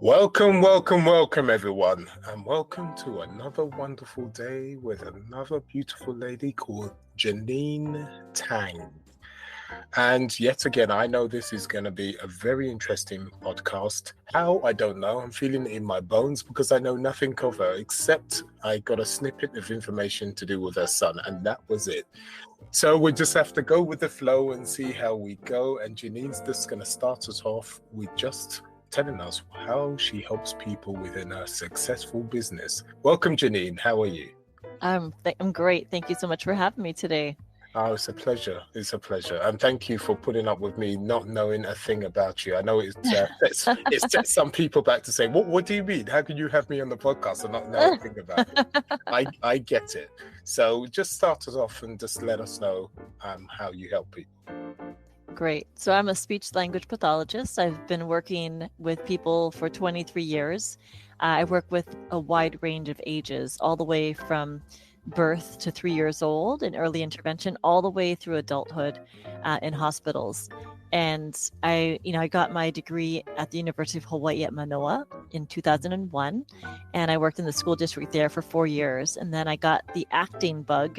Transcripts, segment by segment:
Welcome, welcome, welcome, everyone, and welcome to another wonderful day with another beautiful lady called Jeaneen Tang. And yet again, I know this is going to be a very interesting podcast. How? I don't know. I'm feeling it in my bones because I know nothing of her except I got a snippet of information to do with her son, and that was it. So we just have to go with the flow and see how we go. And Jeaneen's just going to start us off with just telling us how she helps people within a successful business. Welcome, Jeaneen. How are you? I'm great. Thank you so much for having me today. Oh, it's a pleasure. It's a pleasure. And thank you for putting up with me not knowing a thing about you. I know it sets some people back to say, what do you mean? How can you have me on the podcast and not know a thing about it? I get it. So just start us off and just let us know how you help people. Great. So I'm a speech language pathologist. I've been working with people for 23 years. I work with a wide range of ages, all the way from birth to 3 years old in early intervention, all the way through adulthood in hospitals. And I got my degree at the University of Hawaii at Manoa in 2001. And I worked in the school district there for 4 years. And then I got the acting bug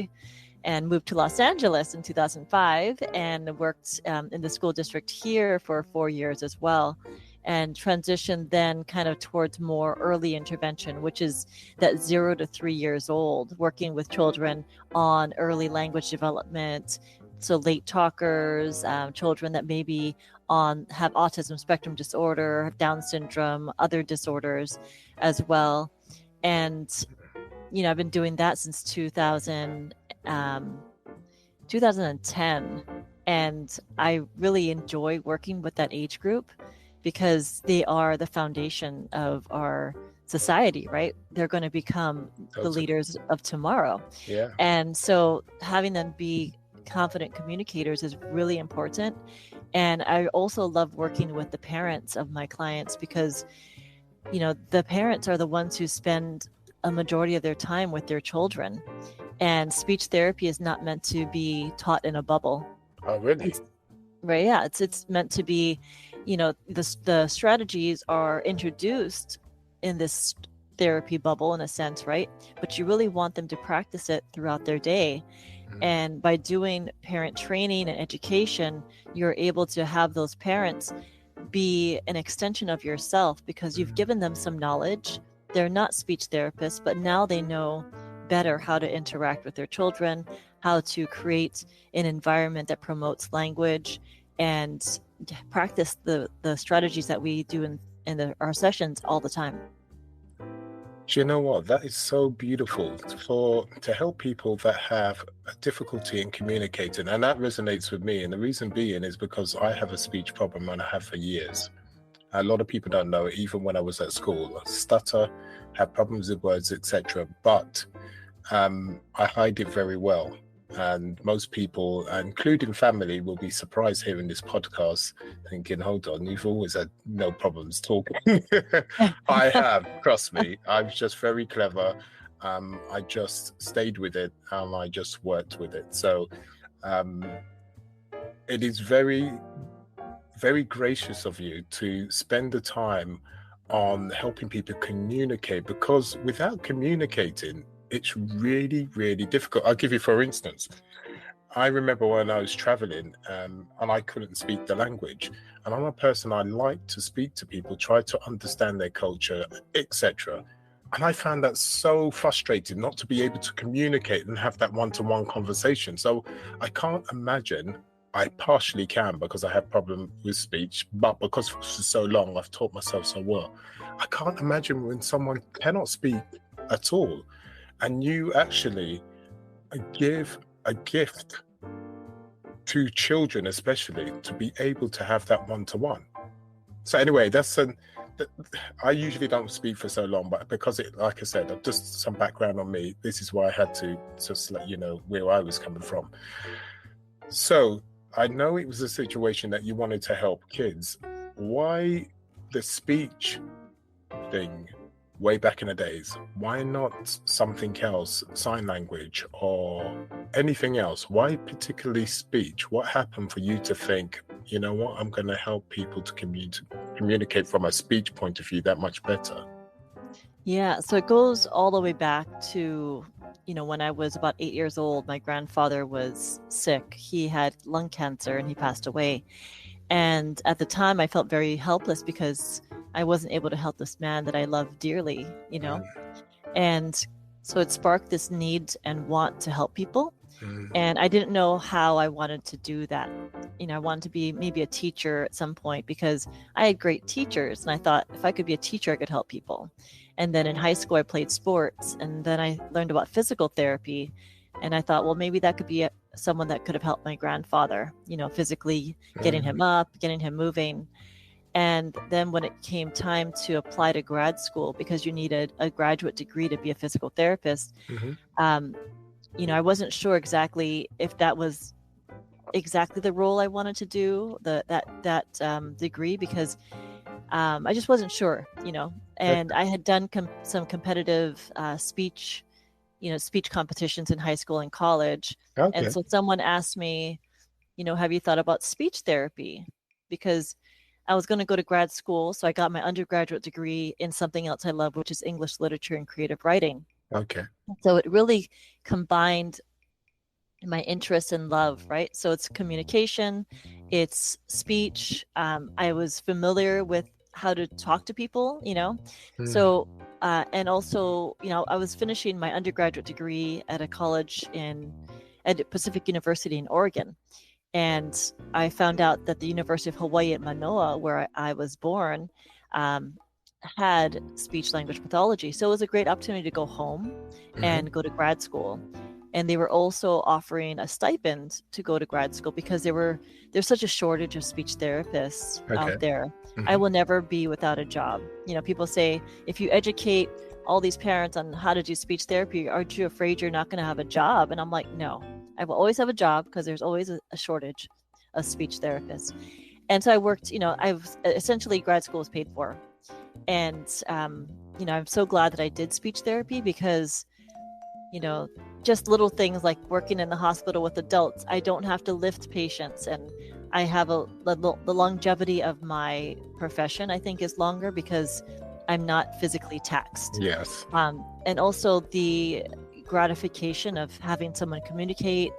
and moved to Los Angeles in 2005 and worked in the school district here for 4 years as well, and transitioned then kind of towards more early intervention, which is that 0 to 3 years old, working with children on early language development. So late talkers, children that maybe have autism spectrum disorder, Down syndrome, other disorders as well. And I've been doing that since 2010, and I really enjoy working with that age group because they are the foundation of our society, right? They're going to become the leaders of tomorrow. Yeah. And so having them be confident communicators is really important. And I also love working with the parents of my clients because, the parents are the ones who spend a majority of their time with their children. And speech therapy is not meant to be taught in a bubble. Oh, really? Right. Yeah. It's meant to be, the strategies are introduced in this therapy bubble in a sense, right? But you really want them to practice it throughout their day. Mm-hmm. And by doing parent training and education, you're able to have those parents be an extension of yourself because you've given them some knowledge. They're not speech therapists, but now they know better how to interact with their children, how to create an environment that promotes language, and practice the strategies that we do in our sessions all the time. Do you know what? That is so beautiful to help people that have a difficulty in communicating. And that resonates with me. And the reason being is because I have a speech problem and I have for years. A lot of people don't know it, even when I was at school. I stutter, have problems with words, etc. But I hide it very well. And most people, including family, will be surprised hearing this podcast thinking, hold on, you've always had no problems talking. I have, trust me. I'm just very clever. I just stayed with it and I just worked with it. So it is very, very gracious of you to spend the time on helping people communicate, because without communicating, it's really, really difficult. I'll give you, for instance, I remember when I was traveling and I couldn't speak the language. And I'm a person, I like to speak to people, try to understand their culture, etc. And I found that so frustrating not to be able to communicate and have that one-to-one conversation. So I can't imagine. I partially can because I have problem with speech, but because for so long I've taught myself so well. I can't imagine when someone cannot speak at all. And you actually give a gift to children, especially, to be able to have that one-to-one. So anyway, I usually don't speak for so long, but because like I said, just some background on me, this is why I had to just let you know where I was coming from. So I know it was a situation that you wanted to help kids. Why the speech thing? Way back in the days, why not something else, sign language or anything else? Why particularly speech? What happened for you to think, you know what, I'm going to help people to communicate from a speech point of view that much better? Yeah, so it goes all the way back to, when I was about 8 years old, my grandfather was sick. He had lung cancer and he passed away. And at the time, I felt very helpless because I wasn't able to help this man that I loved dearly, And so it sparked this need and want to help people. And I didn't know how I wanted to do that. I wanted to be maybe a teacher at some point because I had great teachers. And I thought if I could be a teacher, I could help people. And then in high school, I played sports. And then I learned about physical therapy. And I thought, well, maybe that could be someone that could have helped my grandfather, physically getting him up, getting him moving. And then when it came time to apply to grad school, because you needed a graduate degree to be a physical therapist, I wasn't sure exactly if that was exactly the role I wanted to do, that degree, because I just wasn't sure, and I had done some competitive speech competitions in high school and college. Okay. And so someone asked me, have you thought about speech therapy? Because I was going to go to grad school. So I got my undergraduate degree in something else I love, which is English literature and creative writing. Okay. So it really combined my interest and love, right? So it's communication, it's speech. I was familiar with how to talk to people, So, and also, I was finishing my undergraduate degree at a college at Pacific University in Oregon. And I found out that the University of Hawaii at Manoa, where I was born, had speech language pathology. So it was a great opportunity to go home and go to grad school. And they were also offering a stipend to go to grad school because there's such a shortage of speech therapists out there. I will never be without a job. People say, if you educate all these parents on how to do speech therapy, aren't you afraid you're not going to have a job? And I'm like, no, I will always have a job because there's always a shortage of speech therapists. And so I worked, essentially grad school was paid for. And, I'm so glad that I did speech therapy because, just little things like working in the hospital with adults, I don't have to lift patients, and I have the longevity of my profession, I think, is longer because I'm not physically taxed. Yes. And also the gratification of having someone communicate,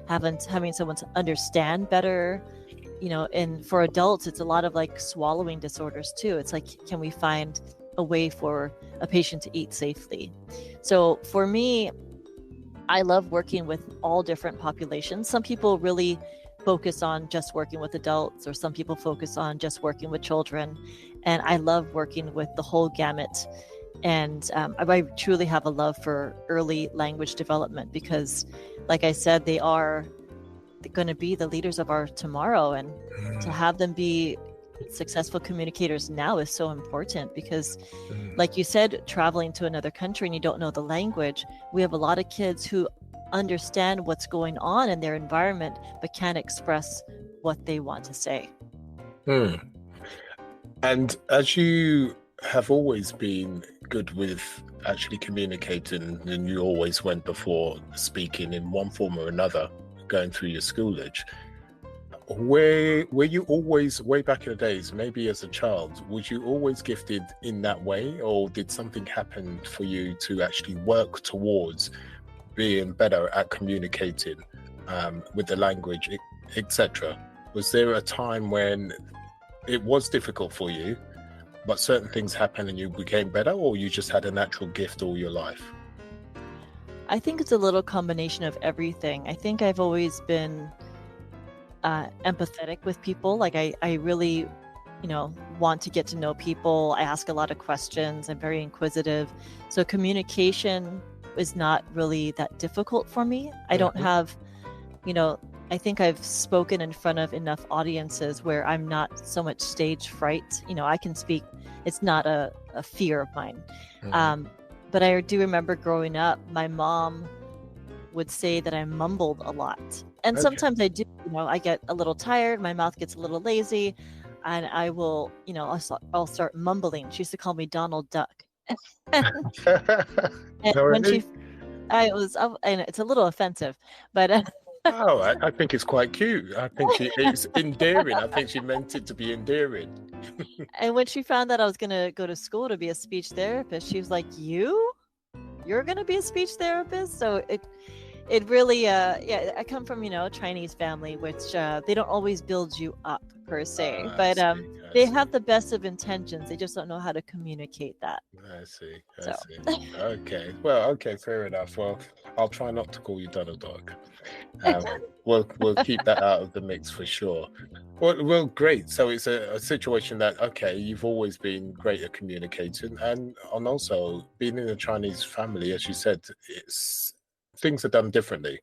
having someone to understand better, and for adults, it's a lot of like swallowing disorders too. It's like, can we find a way for a patient to eat safely? So for me, I love working with all different populations. Some people really focus on just working with adults, or some people focus on just working with children. And I love working with the whole gamut. And I truly have a love for early language development because, like I said, they are going to be the leaders of our tomorrow. And to have them be successful communicators now is so important because, like you said, traveling to another country and you don't know the language, we have a lot of kids who understand what's going on in their environment but can't express what they want to say. And as you have always been good with actually communicating, and you always went before speaking in one form or another, going through your schoolage, were you always, way back in the days, maybe as a child, was you always gifted in that way, or did something happen for you to actually work towards being better at communicating with the language, etc.? Was there a time when it was difficult for you, but certain things happened and you became better, or you just had a natural gift all your life? I think it's a little combination of everything. I think I've always been empathetic with people. Like I really, want to get to know people. I ask a lot of questions. I'm very inquisitive. So communication is not really that difficult for me. I don't have, I think I've spoken in front of enough audiences where I'm not so much stage fright. I can speak. It's not a fear of mine. But I do remember growing up, my mom would say that I mumbled a lot. And sometimes I do, I get a little tired, my mouth gets a little lazy, and I will, I'll start mumbling. She used to call me Donald Duck. And when and it's a little offensive, but Oh, I think it's quite cute. I think it's endearing. I think she meant it to be endearing. And when she found out I was going to go to school to be a speech therapist, she was like, you're going to be a speech therapist? So it really, yeah, I come from, a Chinese family, which they don't always build you up per se, but they have the best of intentions. They just don't know how to communicate that. I see. Okay. Well, okay, fair enough. Well, I'll try not to call you Donald Dog. We'll keep that out of the mix for sure. Well, great. So it's a situation that, okay, you've always been great at communicating, and also being in a Chinese family, as you said, things are done differently.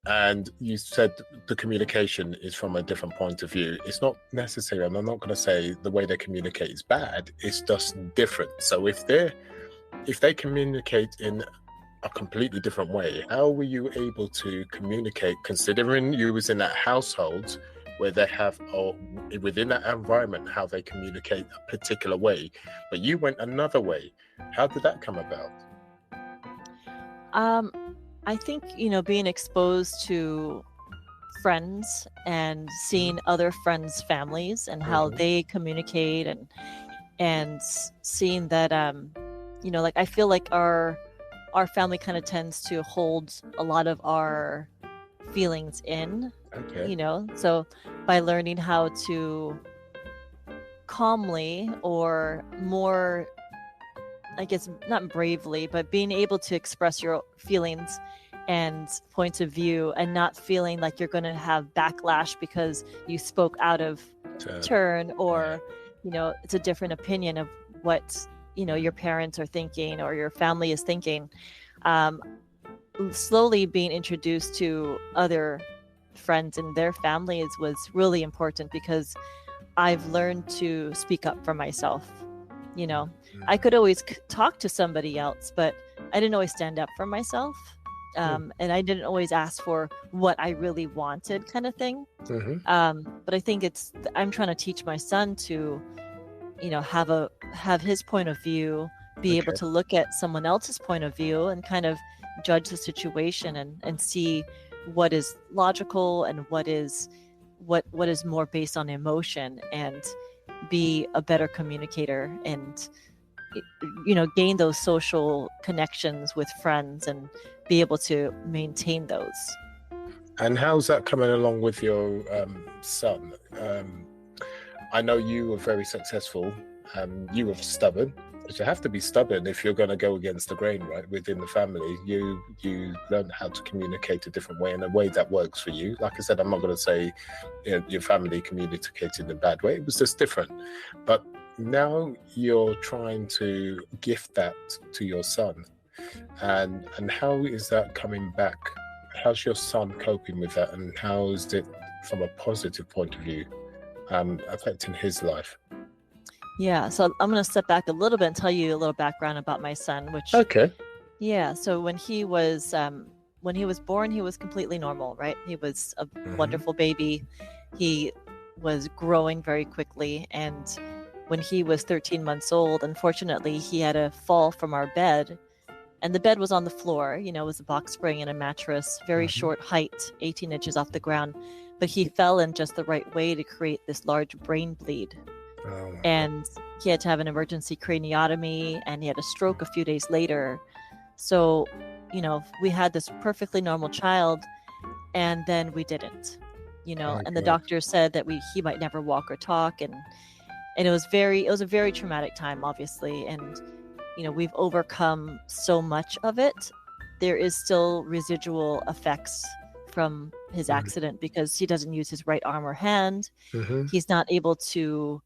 And you said the communication is from a different point of view. It's not necessary, and I'm not going to say the way they communicate is bad. It's just different. So if they communicate in a completely different way, how were you able to communicate, considering you was in that household where they have, or within that environment, how they communicate a particular way, but you went another way? How did that come about? I think, being exposed to friends and seeing other friends' families and how they communicate, and seeing that, like, I feel like our family kind of tends to hold a lot of our feelings in, so by learning how to calmly, or more, I guess, not bravely, but being able to express your feelings and points of view, and not feeling like you're going to have backlash because you spoke out of turn, or it's a different opinion of what your parents are thinking or your family is thinking. Slowly being introduced to other friends and their families was really important, because I've learned to speak up for myself. I could always talk to somebody else, but I didn't always stand up for myself. And I didn't always ask for what I really wanted, kind of thing. But I think I'm trying to teach my son to, have his point of view, be able to look at someone else's point of view and kind of judge the situation, and see what is logical and what is more based on emotion, and be a better communicator, and gain those social connections with friends and be able to maintain those. And how's that coming along with your son? I know you were very successful. You were stubborn, but you have to be stubborn if you're going to go against the grain, right? Within the family, you learn how to communicate a different way, in a way that works for you. Like I said, I'm not going to say your family communicated in a bad way. It was just different. But now you're trying to gift that to your son. And how is that coming back? How's your son coping with that? And how is it, from a positive point of view, affecting his life? Yeah, so I'm going to step back a little bit and tell you a little background about my son. Yeah, so when he was born, he was completely normal, right? He was a wonderful baby. He was growing very quickly, and when he was 13 months old, unfortunately, he had a fall from our bed, and the bed was on the floor. It was a box spring and a mattress, very short height, 18 inches off the ground, but he fell in just the right way to create this large brain bleed. And he had to have an emergency craniotomy, and he had a stroke a few days later. So, we had this perfectly normal child, and then we didn't, and the doctor said that he might never walk or talk. And it was a very traumatic time, obviously. And, we've overcome so much of it. There is still residual effects from his accident, because he doesn't use his right arm or hand. He's not able to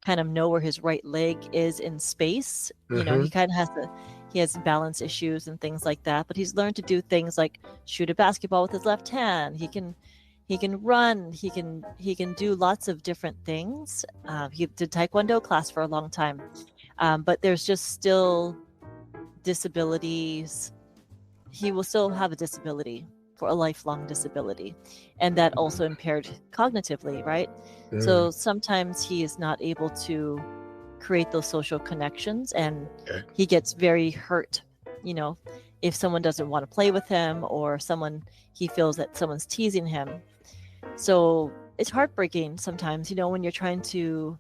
kind of know where his right leg is in space. He kind of he has balance issues and things like that, but he's learned to do things like shoot a basketball with his left hand. He can run. He can do lots of different things. He did Taekwondo class for a long time. But there's just still disabilities. He will still have a disability, for a lifelong disability, and that also impaired cognitively, right? So sometimes he is not able to create those social connections, and he gets very hurt, if someone doesn't want to play with him, or he feels that someone's teasing him. So it's heartbreaking sometimes, when you're trying to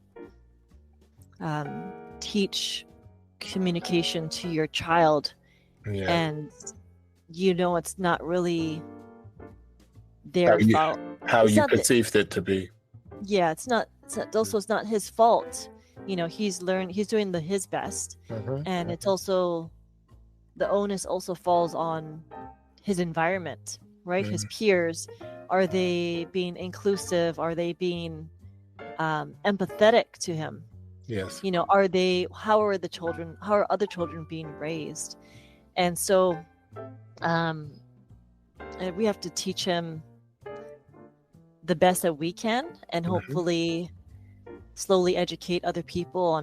teach communication to your child, and it's not really their fault. How you perceived it to be. Yeah, it's not his fault. He's doing his best, and it's also, the onus also falls on his environment, right? His peers. Are they being inclusive? Are they being empathetic to him? Yes. How are other children being raised? And so we have to teach him the best that we can, and hopefully slowly educate other people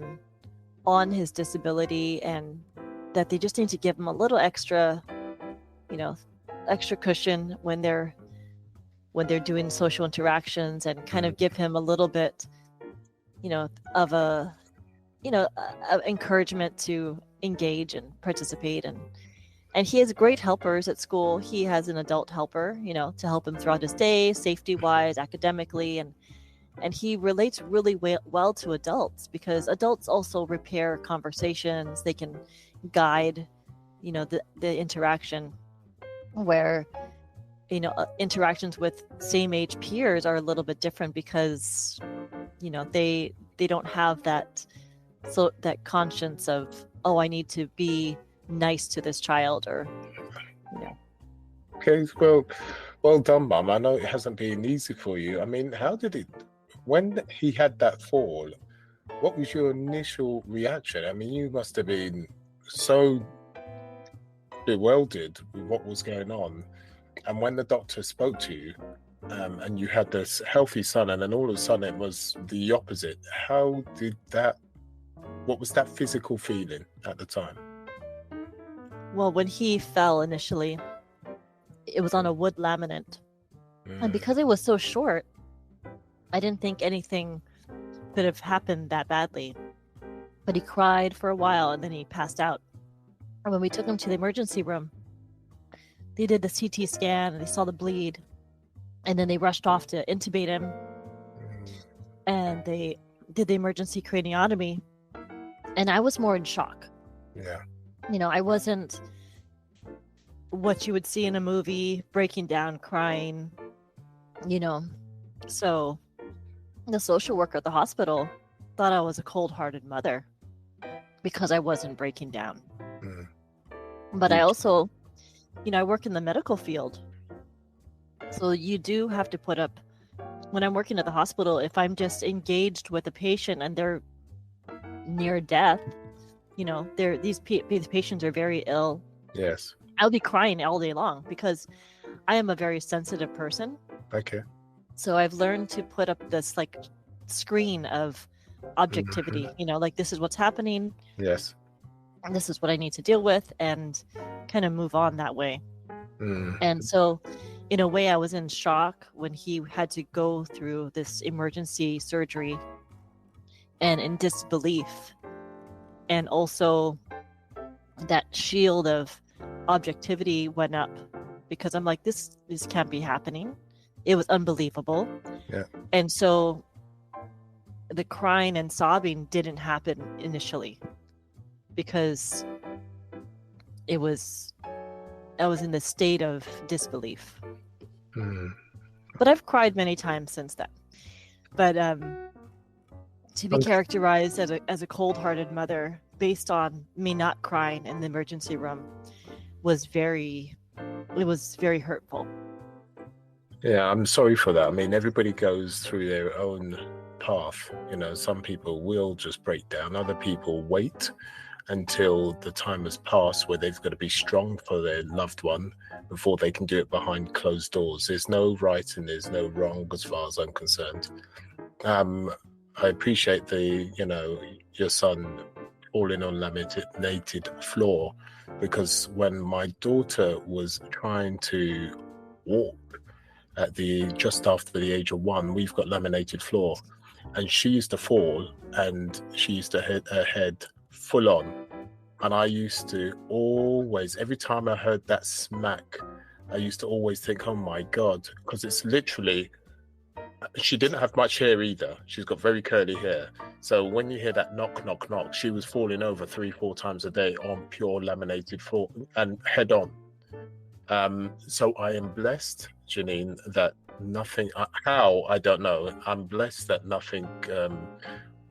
on his disability, and that they just need to give him a little extra cushion when they're doing social interactions, and kind of give him a little bit of a encouragement to engage and participate. And he has great helpers at school. He has an adult helper, to help him throughout his day, safety-wise, academically, and he relates really well to adults, because adults also repair conversations. They can guide, the interaction, where, interactions with same-age peers are a little bit different, because, they don't have that conscience of, oh, I need to be nice to this child, or Okay, well done, Mum. I know it hasn't been easy for you. I mean, when he had that fall, what was your initial reaction? I mean, you must have been so bewildered with what was going on, and when the doctor spoke to you, and you had this healthy son, and then all of a sudden it was the opposite. What was that physical feeling at the time? Well, when he fell initially, it was on a wood laminate. And because it was so short, I didn't think anything could have happened that badly. But he cried for a while, and then he passed out. And when we took him to the emergency room, they did the CT scan, and they saw the bleed. And then they rushed off to intubate him. And they did the emergency craniotomy. And I was more in shock. Yeah. I wasn't what you would see in a movie, breaking down, crying, So the social worker at the hospital thought I was a cold-hearted mother because I wasn't breaking down. But I also, I work in the medical field. So you do have to put up, when I'm working at the hospital, if I'm just engaged with a patient and they're near death, these patients are very ill. Yes. I'll be crying all day long, because I am a very sensitive person. Okay. So I've learned to put up this screen of objectivity, this is what's happening. Yes. And this is what I need to deal with, and kind of move on that way. And so in a way, I was in shock when he had to go through this emergency surgery, and in disbelief. And also that shield of objectivity went up, because I'm like, this can't be happening. It was unbelievable. Yeah. And so the crying and sobbing didn't happen initially, because I was in the state of disbelief. But I've cried many times since then. But to be characterized as a cold-hearted mother based on me not crying in the emergency room was very hurtful. Yeah, I'm sorry for that. I mean, everybody goes through their own path. Some people will just break down. Other people wait until the time has passed where they've got to be strong for their loved one before they can do it behind closed doors. There's no right and there's no wrong as far as I'm concerned. I appreciate your son falling on laminated floor, because when my daughter was trying to walk just after the age of 1, we've got laminated floor, and she used to fall, and she used to hit her head full on And I used to always, every time I heard that smack, I used to always think, oh my God, because it's literally, she didn't have much hair either. She's got very curly hair. So when you hear that knock, knock, knock, she was falling over 3-4 times a day on pure laminated floor and head on. So I am blessed, Jeaneen, that nothing, how, I don't know. I'm blessed that nothing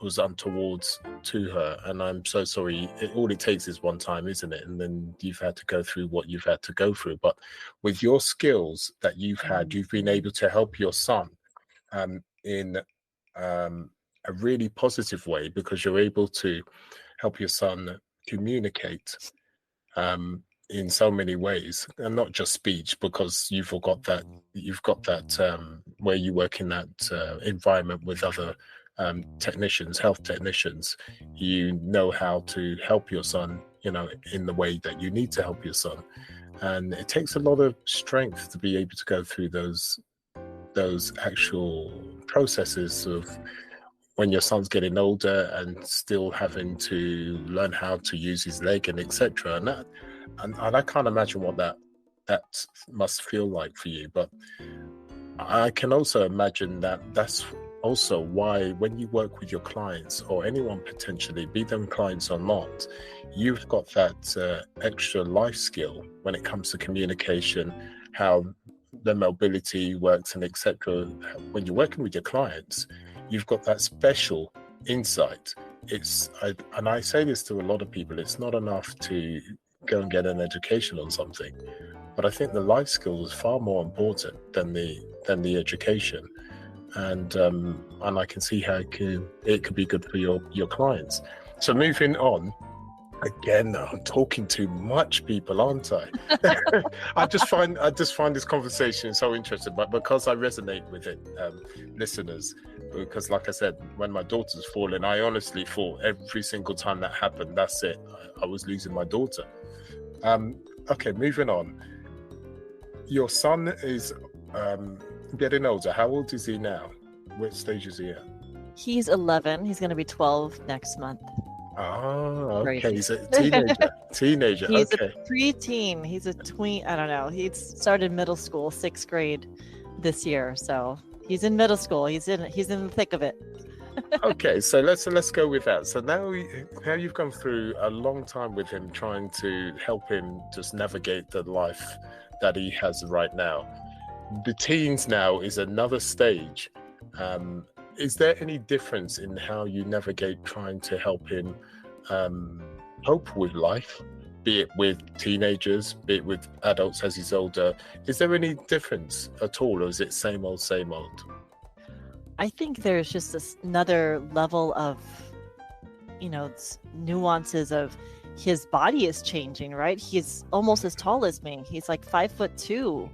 was untoward to her. And I'm so sorry. All it takes is one time, isn't it? And then you've had to go through what you've had to go through. But with your skills that you've had, you've been able to help your son in a really positive way, because you're able to help your son communicate in so many ways, and not just speech, because you've got that where you work in that environment with other technicians, health technicians. You know how to help your son, in the way that you need to help your son, and it takes a lot of strength to be able to go through those actual processes of when your son's getting older and still having to learn how to use his leg and etc. And I can't imagine what that must feel like for you. But I can also imagine that that's also why when you work with your clients, or anyone potentially, be them clients or not, you've got that extra life skill when it comes to communication, how the mobility works and etc. When you're working with your clients, you've got that special insight. And I say this to a lot of people, it's not enough to go and get an education on something, but I think the life skill is far more important than the education. And I can see how it could be good for your clients. So moving on, again, I'm talking too much, people, aren't I? I just find this conversation so interesting, but because I resonate with it, listeners, because like I said, when my daughter's falling, I honestly thought every single time that happened, that's it, I was losing my daughter. Okay, moving on. Your son is getting older. How old is he now? What stage is he at? He's 11. He's going to be 12 next month. Oh, okay. Right. He's a teenager. He's okay. a preteen. He's a tween. I don't know. He started middle school, 6th grade this year. So he's in middle school. He's in the thick of it. Okay, so let's go with that. So now you've gone through a long time with him, trying to help him just navigate the life that he has right now. The teens now is another stage. Is there any difference in how you navigate trying to help him cope with life, be it with teenagers, be it with adults as he's older? Is there any difference at all, or is it same old, same old? I think there's just another level of, nuances of his body is changing, right? He's almost as tall as me. He's like 5'2",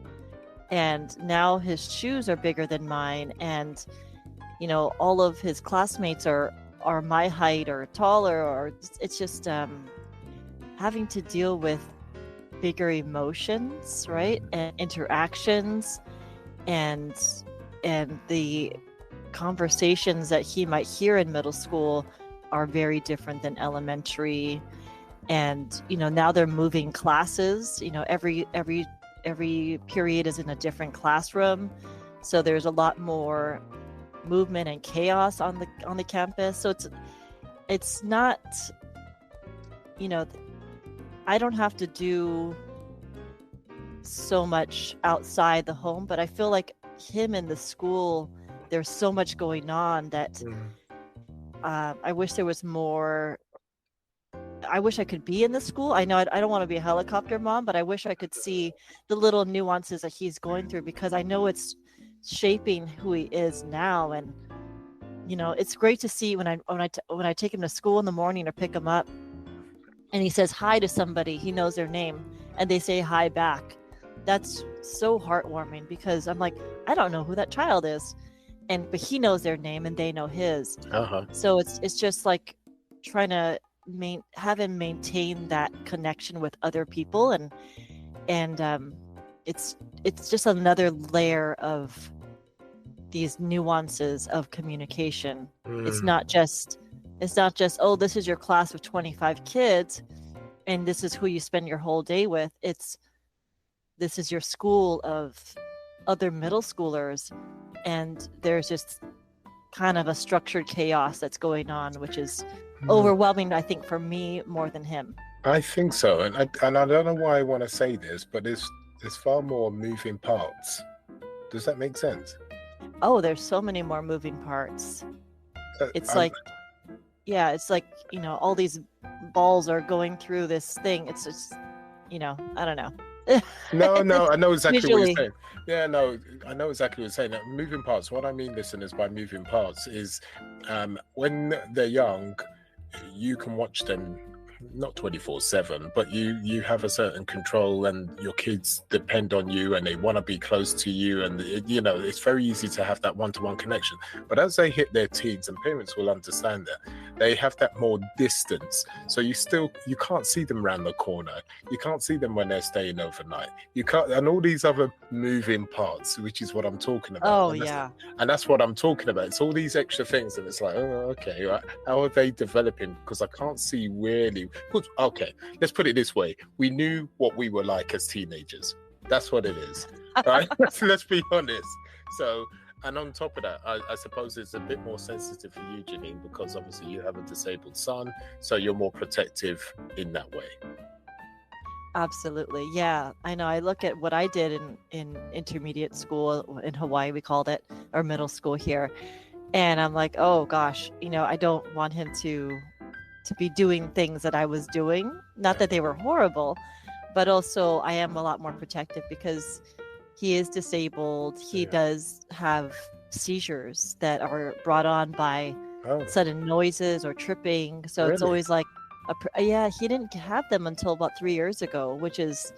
and now his shoes are bigger than mine, and all of his classmates are my height or taller, or it's just having to deal with bigger emotions, right? And interactions, and the conversations that he might hear in middle school are very different than elementary. And now they're moving classes. Every period is in a different classroom, so there's a lot more movement and chaos on the campus. So it's not, I don't have to do so much outside the home, but I feel like him in the school, there's so much going on that I wish there was more. I wish I could be in the school. I know I don't want to be a helicopter mom, but I wish I could see the little nuances that he's going through, because I know it's shaping who he is now. And it's great to see when I take him to school in the morning or pick him up, and he says hi to somebody, he knows their name, and they say hi back. That's so heartwarming, because I'm like, I don't know who that child is, but he knows their name and they know his. So it's just like trying to have him maintain that connection with other people, and it's just another layer of these nuances of communication. It's not just, oh, this is your class of 25 kids. and this is who you spend your whole day with. This is your school of other middle schoolers, and there's just kind of a structured chaos that's going on, which is overwhelming, I think, for me more than him. I think so, and I don't know why I want to say this, but there's far more moving parts. Does that make sense? Oh, there's so many more moving parts. It's like, all these balls are going through this thing. It's just, I don't know. No, I know exactly what you're saying. Yeah, no, I know exactly what you're saying. Moving parts. What I mean, listeners, by moving parts is when they're young, you can watch them not 24/7, but you have a certain control, and your kids depend on you, and they want to be close to you, and it's very easy to have that one-to-one connection. But as they hit their teens, and parents will understand that, they have that more distance, so you can't see them around the corner, you can't see them when they're staying overnight, you can't, and all these other moving parts, which is what I'm talking about. And that's what I'm talking about. It's all these extra things, and it's like, oh, okay, how are they developing? Because I can't see really. Okay, let's put it this way. We knew what we were like as teenagers. That's what it is, right? Let's be honest. So, and on top of that, I suppose it's a bit more sensitive for you, Jeaneen, because obviously you have a disabled son, so you're more protective in that way. Absolutely. Yeah, I know. I look at what I did in intermediate school, in Hawaii, we called it, or middle school here. And I'm like, oh gosh, I don't want him to be doing things that I was doing. Not that they were horrible, but also I am a lot more protective because he is disabled. He does have seizures that are brought on by sudden noises or tripping. So It's always like, he didn't have them until about 3 years ago, which is,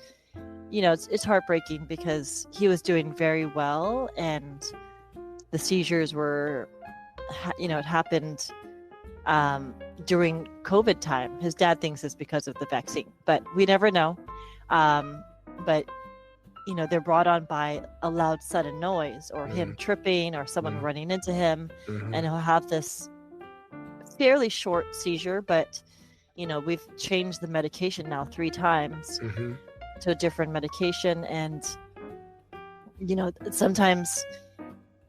it's heartbreaking because he was doing very well, and the seizures were, it happened during COVID time. His dad thinks it's because of the vaccine, but we never know. But they're brought on by a loud sudden noise, or him tripping, or someone running into him, and he'll have this fairly short seizure. But we've changed the medication now 3 times to a different medication, and sometimes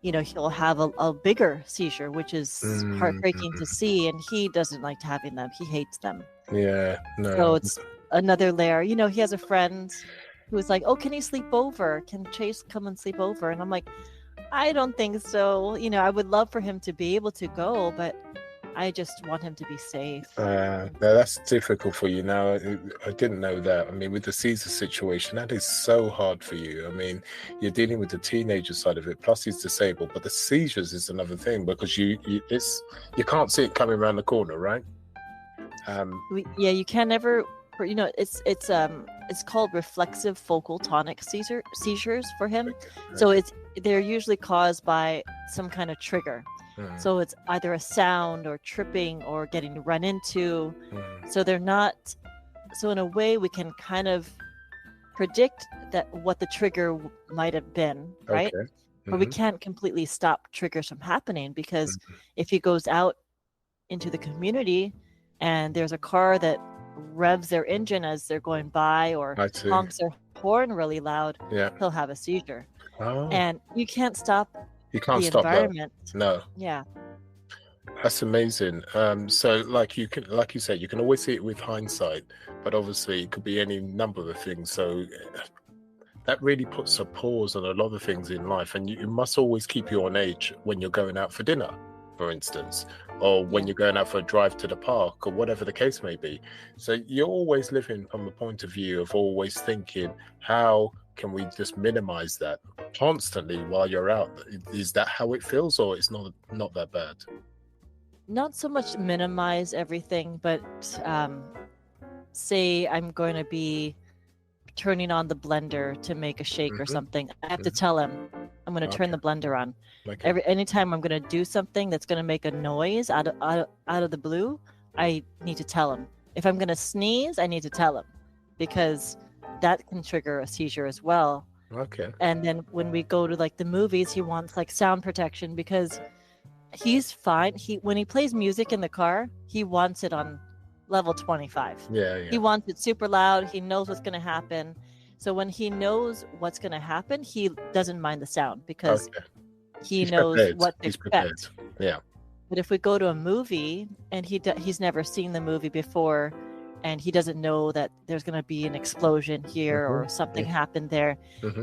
he'll have a bigger seizure, which is heartbreaking to see, and he doesn't like having them. He hates them. Yeah, no. So it's another layer. He has a friend who was like, oh, can he sleep over? Can Chase come and sleep over? And I'm like, I don't think so. I would love for him to be able to go, but I just want him to be safe. That's difficult for you now. I didn't know that. I mean, with the Caesar situation, that is so hard for you. I mean, you're dealing with the teenager side of it, plus he's disabled, but the seizures is another thing, because you can't see it coming around the corner, right? You can never. It's called reflexive focal tonic seizures for him. Okay. So they're usually caused by some kind of trigger. So it's either a sound or tripping or getting run into. So they're not. So in a way, we can kind of predict what the trigger might have been, right? Okay. But we can't completely stop triggers from happening, because if he goes out into the community and there's a car that revs their engine as they're going by, or honks their horn really loud, he'll have a seizure. And you can't stop. You can't stop environment. That. No. Yeah. That's amazing. So like you said, you can always see it with hindsight, but obviously it could be any number of things. So that really puts a pause on a lot of things in life, and you must always keep your own age when you're going out for dinner, for instance, or when you're going out for a drive to the park, or whatever the case may be. So you're always living from the point of view of always thinking, how can we just minimize that constantly while you're out? Is that how it feels, or it's not that bad? Not so much minimize everything, but say I'm going to be turning on the blender to make a shake or something. I have to tell him I'm going to turn the blender on. Anytime I'm going to do something that's going to make a noise out of the blue, I need to tell him. If I'm going to sneeze, I need to tell him, because that can trigger a seizure as well. Okay. And then when we go to like the movies, he wants like sound protection, because he's fine. When he plays music in the car, he wants it on level 25. Yeah. He wants it super loud. He knows what's going to happen. So when he knows what's going to happen, he doesn't mind the sound because he He's knows prepared. what to He's expect. prepared. Yeah. But if we go to a movie and he's never seen the movie before, and he doesn't know that there's going to be an explosion here or something happened there,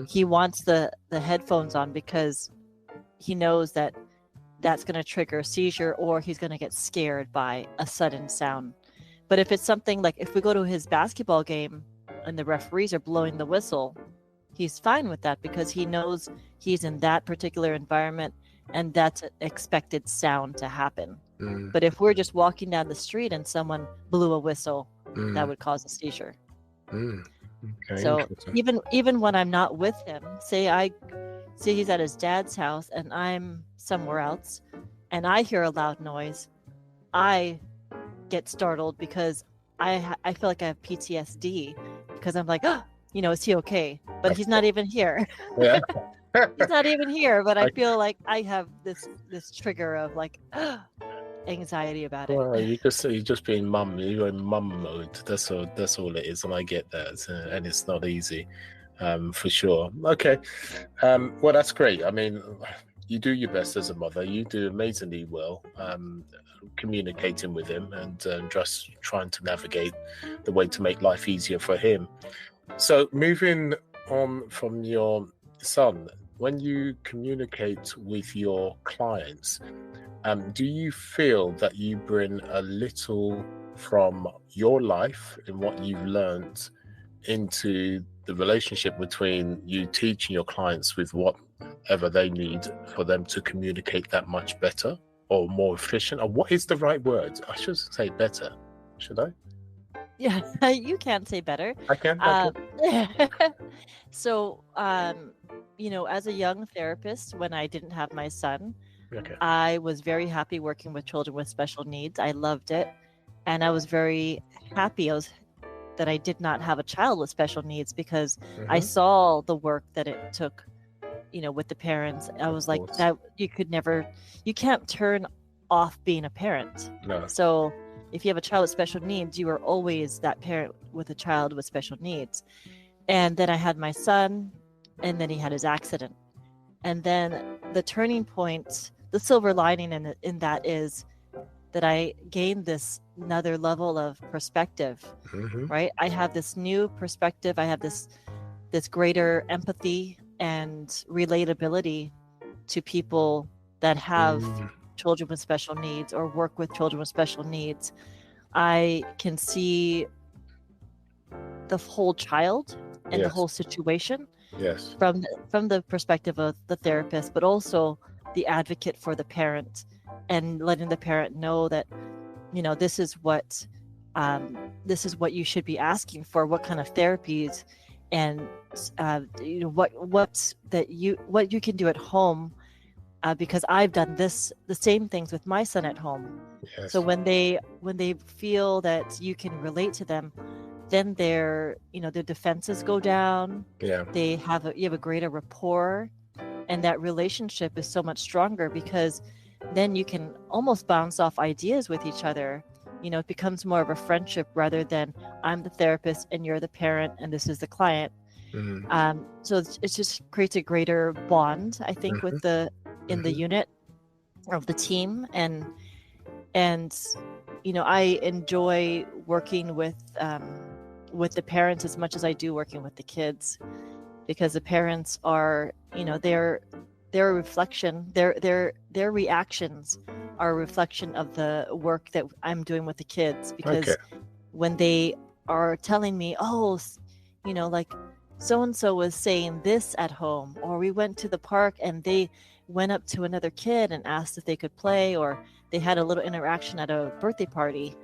he wants the headphones on because he knows that that's going to trigger a seizure or he's going to get scared by a sudden sound. But if it's something like if we go to his basketball game and the referees are blowing the whistle, he's fine with that because he knows he's in that particular environment and that's an expected sound to happen. But if we're just walking down the street and someone blew a whistle, that would cause a seizure. Okay, so even when I'm not with him, say he's at his dad's house and I'm somewhere else and I hear a loud noise, I get startled because I feel like I have PTSD because I'm like, oh, is he okay? But he's not even here. Yeah. He's not even here, but I feel like I have this trigger of like anxiety about it. Well, you're just being mum. You're in mum mode. That's all it is, and I get that, and it's not easy, for sure. Okay, well, that's great. I mean, you do your best as a mother. You do amazingly well, communicating with him and just trying to navigate the way to make life easier for him. So, moving on from your son, when you communicate with your clients, do you feel that you bring a little from your life and what you've learned into the relationship between you teaching your clients with whatever they need for them to communicate that much better or more efficient? Or what is the right word? I should say better. Should I? Yeah, you can't say better. I can. So, as a young therapist, when I didn't have my son, Okay. I was very happy working with children with special needs. I loved it. And I was very happy that I did not have a child with special needs because I saw the work that it took, with the parents. I was like, that you can't turn off being a parent. No. So if you have a child with special needs, you are always that parent with a child with special needs. And then I had my son, and then he had his accident. And then the turning point, the silver lining in that is that I gained this another level of perspective, right? I have this new perspective. I have this greater empathy and relatability to people that have children with special needs or work with children with special needs. I can see the whole child and the whole situation. Yes. From the perspective of the therapist, but also the advocate for the parent, and letting the parent know that, this is what you should be asking for, what kind of therapies, and what you can do at home, because I've done the same things with my son at home. Yes. So when they feel that you can relate to them, then their defenses go down. Yeah. You have a greater rapport, and that relationship is so much stronger because then you can almost bounce off ideas with each other. It becomes more of a friendship rather than I'm the therapist and you're the parent and this is the client. So it just creates a greater bond, I think, with the unit of the team, and I enjoy working with the parents as much as I do working with the kids, because the parents are, they're a reflection, their reactions are a reflection of the work that I'm doing with the kids. Because when they are telling me, oh, like so-and-so was saying this at home, or we went to the park and they went up to another kid and asked if they could play, or they had a little interaction at a birthday party,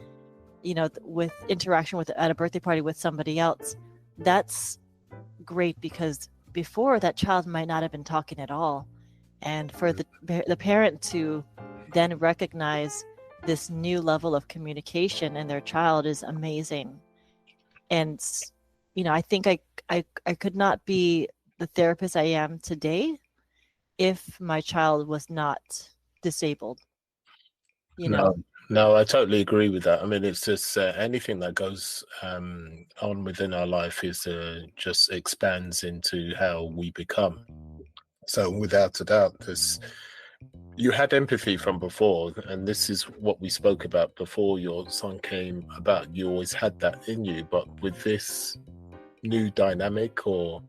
with interaction at a birthday party with somebody else. That's great, because before, that child might not have been talking at all. And for the parent to then recognize this new level of communication in their child is amazing. And, I think I could not be the therapist I am today if my child was not disabled. No, No, I totally agree with that. I mean, it's just anything that goes on within our life is just expands into how we become. So, without a doubt, this you had empathy from before, and this is what we spoke about before your son came about. You always had that in you, but with this new dynamic or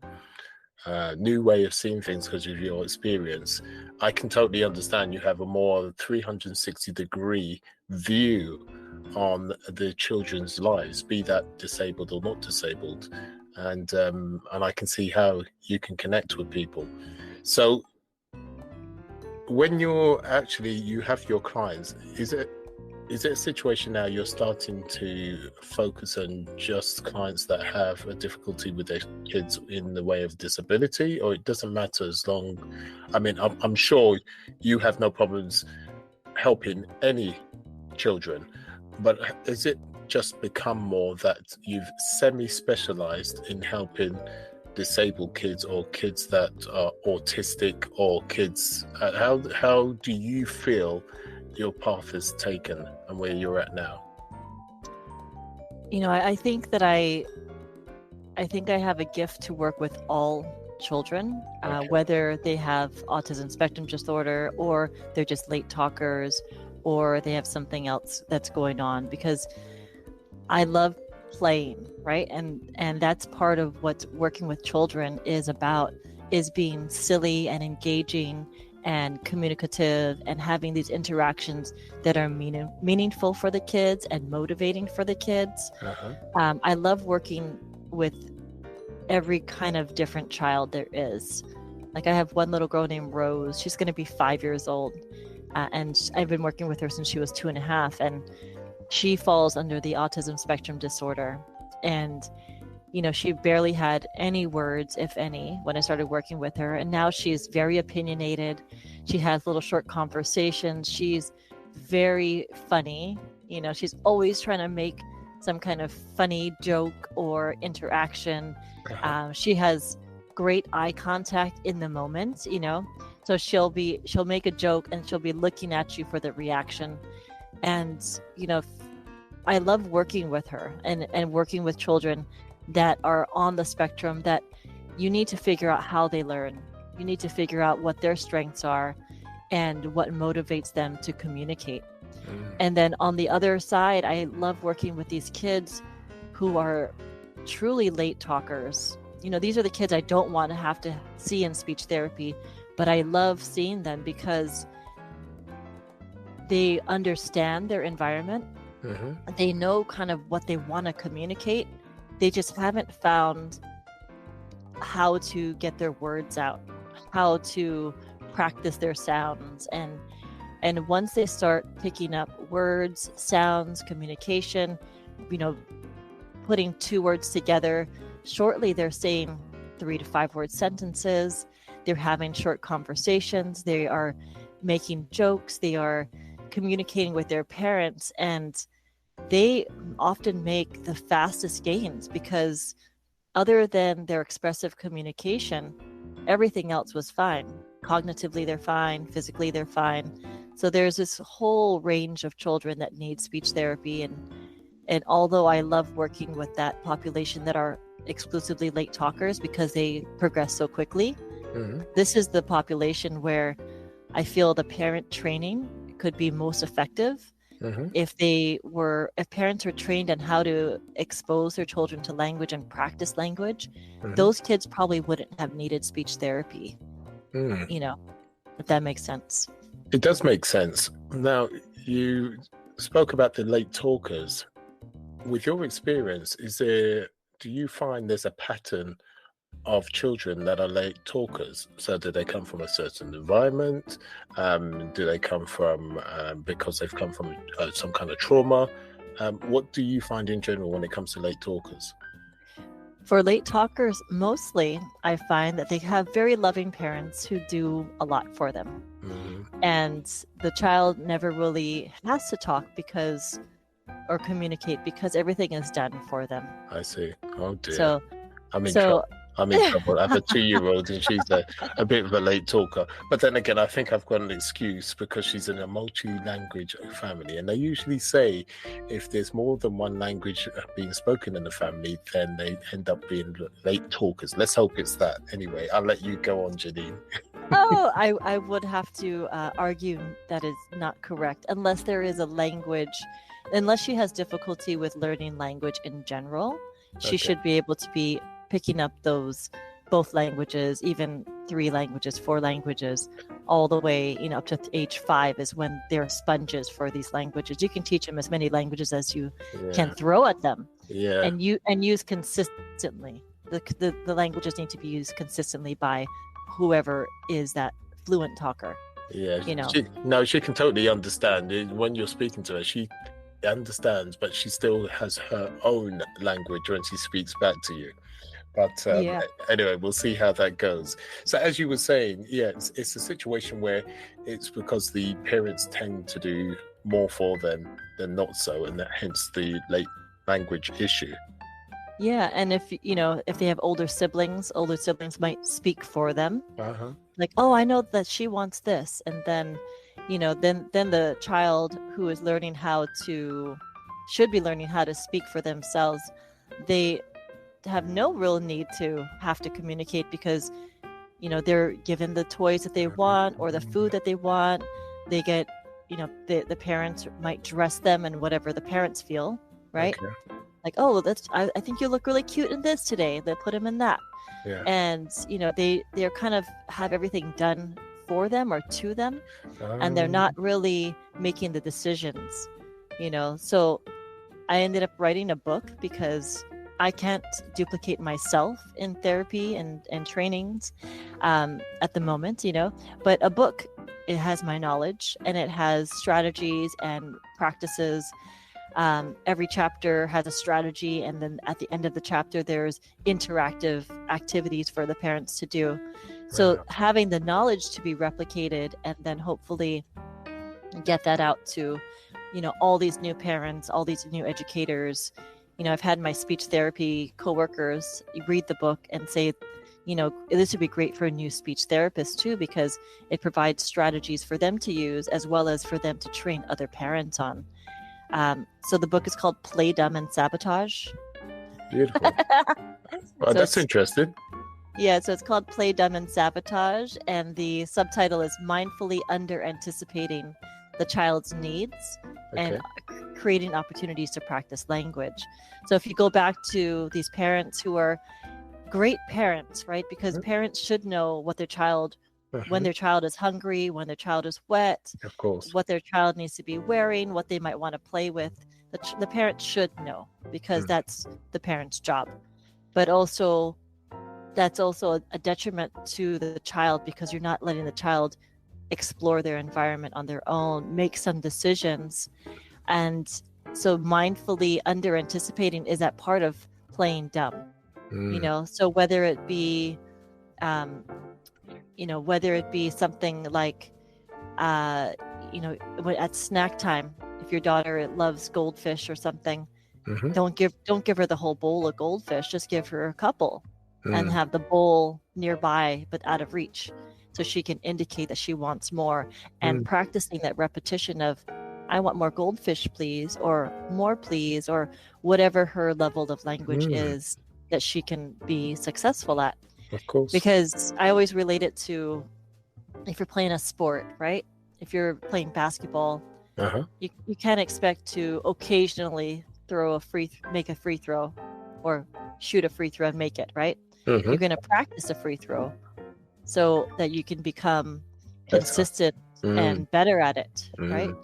new way of seeing things because of your experience, I can totally understand you have a more 360-degree view on the children's lives, be that disabled or not disabled, and I can see how you can connect with people. So when you have your clients, is it a situation now you're starting to focus on just clients that have a difficulty with their kids in the way of disability, or it doesn't matter as long, I mean, I'm sure you have no problems helping any children, but is it just become more that you've semi-specialized in helping disabled kids or kids that are autistic or kids, how do you feel your path is taken and where you're at now? I think that I think I have a gift to work with all children, Okay. whether they have autism spectrum disorder or they're just late talkers or they have something else that's going on, because I love playing, right? And that's part of what working with children is about, is being silly and engaging and communicative and having these interactions that are meaningful for the kids and motivating for the kids. I love working with every kind of different child there is. Like, I have one little girl named Rose. She's going to be 5 years old. And I've been working with her since she was 2.5. And she falls under the autism spectrum disorder. And, she barely had any words, if any, when I started working with her. And now she's very opinionated. She has little short conversations. She's very funny. She's always trying to make some kind of funny joke or interaction. She has great eye contact in the moment, so she'll make a joke and she'll be looking at you for the reaction. And, I love working with her and working with children that are on the spectrum, that you need to figure out how they learn. You need to figure out what their strengths are and what motivates them to communicate. And then on the other side, I love working with these kids who are truly late talkers. These are the kids I don't want to have to see in speech therapy, but I love seeing them because they understand their environment. They know kind of what they want to communicate. They just haven't found how to get their words out, how to practice their sounds. And once they start picking up words, sounds, communication, putting 2 words together, shortly they're saying 3 to 5 word sentences. They're having short conversations. They are making jokes. They are communicating with their parents. And they often make the fastest gains because, other than their expressive communication, everything else was fine. Cognitively, they're fine. Physically, they're fine. So there's this whole range of children that need speech therapy. And although I love working with that population that are exclusively late talkers because they progress so quickly, this is the population where I feel the parent training could be most effective. If parents were trained on how to expose their children to language and practice language, those kids probably wouldn't have needed speech therapy. If that makes sense. It does make sense. Now, you spoke about the late talkers. With your experience, do you find there's a pattern of children that are late talkers? So do they come from a certain environment? Do they come from because they've come from some kind of trauma? What do you find in general when it comes to late talkers? For late talkers, mostly I find that they have very loving parents who do a lot for them. And the child never really has to talk or communicate because everything is done for them. I see. Oh dear. So I'm in trouble. I'm in trouble. I have a 2-year-old and she's a bit of a late talker. But then again, I think I've got an excuse because she's in a multi-language family. And they usually say if there's more than one language being spoken in the family, then they end up being late talkers. Let's hope it's that. Anyway, I'll let you go on, Jeaneen. Oh, I would have to argue that is not correct unless there is a language, unless she has difficulty with learning language in general. She should be able to be picking up those both languages, even 3 languages, 4 languages, all the way, up to age 5 is when they're sponges for these languages. You can teach them as many languages as you can throw at them, and use consistently. The languages need to be used consistently by whoever is that fluent talker. She can totally understand when you're speaking to her. She understands, but she still has her own language when she speaks back to you. But anyway, we'll see how that goes. So as you were saying, it's a situation where it's because the parents tend to do more for them than not so, and that hence the late language issue. Yeah, and if they have older siblings might speak for them. Like, oh, I know that she wants this, and then then the child who is should be learning how to speak for themselves, they have no real need to have to communicate because they're given the toys that they want or the food that they want. They get the parents might dress them in whatever the parents feel, right? Like, oh, I think you look really cute in this today. They'll put them in that. And they're kind of have everything done for them or to them, and they're not really making the decisions. So I ended up writing a book because I can't duplicate myself in therapy and trainings at the moment, but a book, it has my knowledge and it has strategies and practices. Every chapter has a strategy, and then at the end of the chapter, there's interactive activities for the parents to do. So having the knowledge to be replicated and then hopefully get that out to, all these new parents, all these new educators. I've had my speech therapy coworkers read the book and say, this would be great for a new speech therapist too, because it provides strategies for them to use as well as for them to train other parents on. So the book is called Play Dumb and Sabotage. Beautiful. Well, that's interesting. Yeah, so it's called Play Dumb and Sabotage, and the subtitle is Mindfully Under Anticipating the Child's Needs and Creating Opportunities to Practice Language. So if you go back to these parents who are great parents, right? Because parents should know what their child, when their child is hungry, when their child is wet, of course, what their child needs to be wearing, what they might want to play with. The parents should know because that's the parent's job. But also, that's also a detriment to the child because you're not letting the child explore their environment on their own, make some decisions. And so mindfully under anticipating is that part of playing dumb, so whether it be something like at snack time, if your daughter loves goldfish or something, don't give her the whole bowl of goldfish, just give her a couple and have the bowl nearby but out of reach so she can indicate that she wants more, and practicing that repetition of I want more goldfish please, or more please, or whatever her level of language is that she can be successful at. Of course. Because I always relate it to if you're playing a sport, right? If you're playing basketball, you can't expect to occasionally make a free throw or shoot a free throw and make it, right? You're going to practice a free throw so that you can become consistent and better at it, right?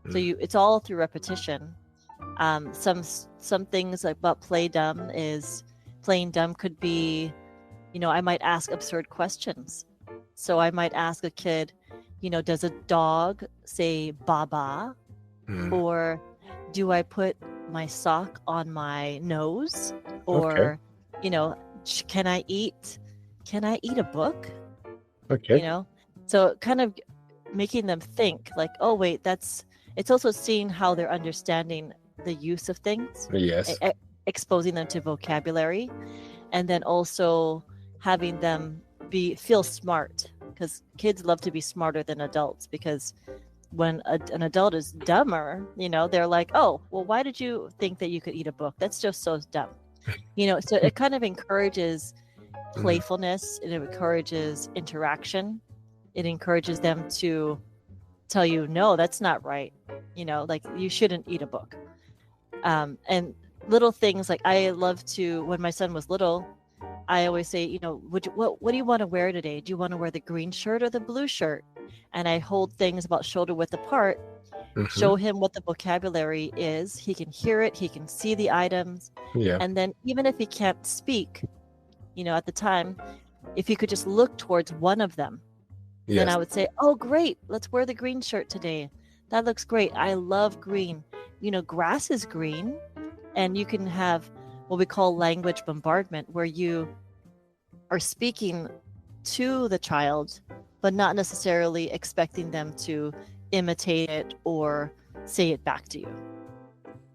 So it's all through repetition. Some things about play dumb is playing dumb could be, I might ask absurd questions. So I might ask a kid, does a dog say baba? Or do I put my sock on my nose? Or, can I eat a book? So kind of making them think like, oh wait, it's also seeing how they're understanding the use of things. Yes. Exposing them to vocabulary, and then also having them feel smart, because kids love to be smarter than adults, because when an adult is dumber, they're like, oh, well, why did you think that you could eat a book? That's just so dumb. So it kind of encourages playfulness, and it encourages interaction. It encourages them to tell you, no, that's not right. Like, you shouldn't eat a book. And little things, like, I love to, when my son was little, I always say, what do you want to wear today? Do you want to wear the green shirt or the blue shirt? And I hold things about shoulder width apart, show him what the vocabulary is. He can hear it. He can see the items. Yeah. And then even if he can't speak, at the time, if he could just look towards one of them, then I would say, oh, great, let's wear the green shirt today. That looks great. I love green. Grass is green. And you can have what we call language bombardment, where you are speaking to the child, but not necessarily expecting them to imitate it or say it back to you.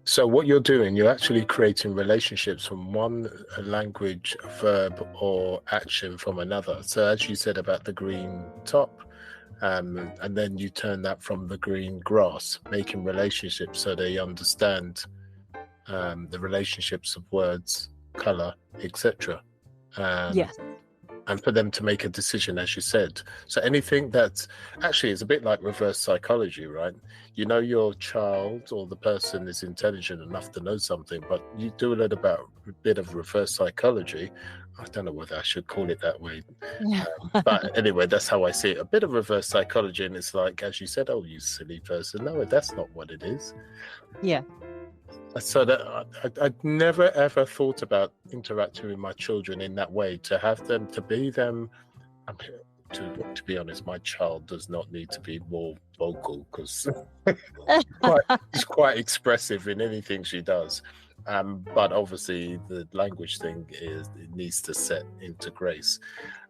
So what you're doing, you're actually creating relationships from one language, verb, or action from another. So as you said about the green top, and then you turn that from the green grass, making relationships so they understand the relationships of words, color, etc. Yes. And for them to make a decision, as you said. So anything that actually is a bit like reverse psychology, right? Your child or the person is intelligent enough to know something, but you do a bit of reverse psychology. I don't know whether I should call it that way. Yeah. But anyway, that's how I see it. A bit of reverse psychology. And it's like, as you said, oh, you silly person. No, that's not what it is. Yeah. So that I'd never ever thought about interacting with my children in that way, to have them, to be them. To be honest, my child does not need to be more vocal, because she's quite expressive in anything she does. But obviously the language thing it needs to set into grace.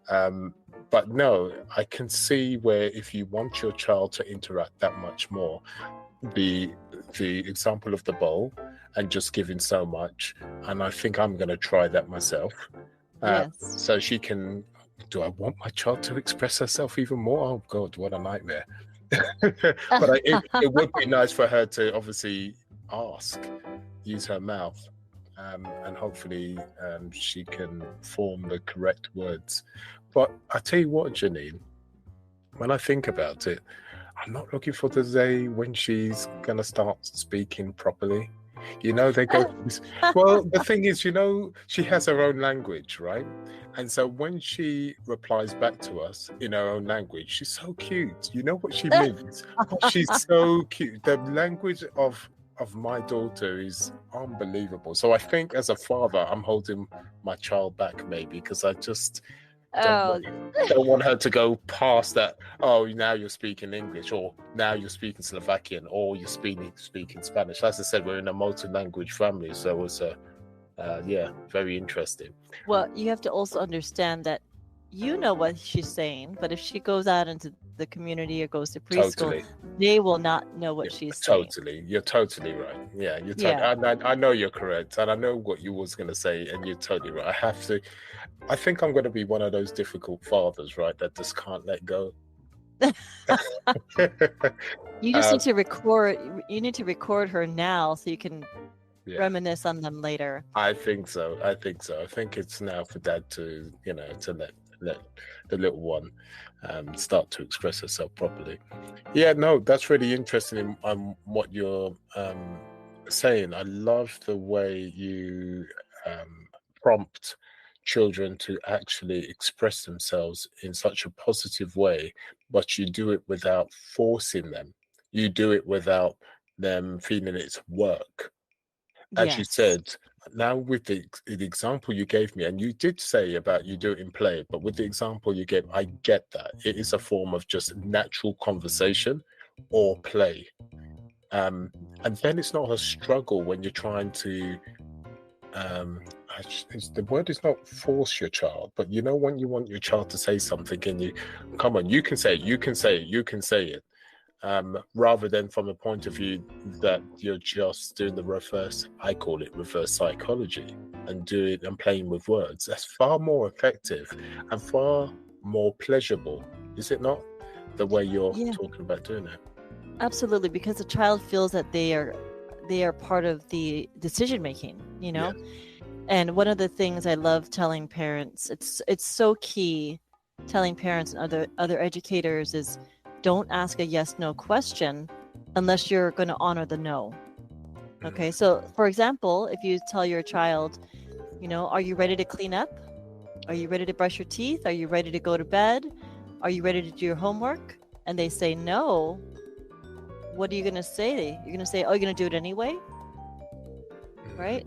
But no, I can see where if you want your child to interact that much more, the example of the bowl and just giving so much, and I think I'm going to try that myself. Yes. So she can. Do I want my child to express herself even more? Oh God, what a nightmare! But it would be nice for her to obviously use her mouth, and hopefully she can form the correct words. But I tell you what, Jeaneen, when I think about it, I'm not looking for the day when she's going to start speaking properly. They go, well, the thing is, she has her own language, right? And so when she replies back to us in her own language, she's so cute. You know what she means? She's so cute. The language of my daughter is unbelievable. So I think as a father, I'm holding my child back maybe, because I just don't want her to go past that. Oh, now you're speaking English, or now you're speaking Slovakian, or you're speaking Spanish. As I said, we're in a multi-language family, so it's very interesting. Well, you have to also understand that what she's saying, but if she goes out into the community or goes to preschool, they will not know what she's saying. Totally, you're totally right. Yeah, I know you're correct, and I know what you was going to say, and you're totally right. I think I'm going to be one of those difficult fathers, right, that just can't let go. You just need to record. You need to record her now so you can reminisce on them later. I think so. I think it's now for Dad to, to let the little one start to express herself properly. Yeah, no, that's really interesting in what you're saying. I love the way you prompt children to actually express themselves in such a positive way, but you do it without forcing them. You do it without them feeling it's work. As you said, now with the example you gave me, and you did say about you do it in play, but with the example you gave, I get that. It is a form of just natural conversation or play. And then it's not a struggle when you're trying to the word is not force your child, but when you want your child to say something, and you can say it, rather than from a point of view that you're just doing the reverse, I call it reverse psychology, and playing with words. That's far more effective and far more pleasurable, is it not? The way you're talking about doing it. Absolutely, because the child feels that they are part of the decision making, you know. Yeah. And one of the things I love telling parents, it's so key, telling parents and other educators, is don't ask a yes/no question unless you're going to honor the no. Okay, so for example, if you tell your child, you know, are you ready to clean up? Are you ready to brush your teeth? Are you ready to go to bed? Are you ready to do your homework? And they say no. What are you going to say? You're going to say, oh, you're going to do it anyway? Right?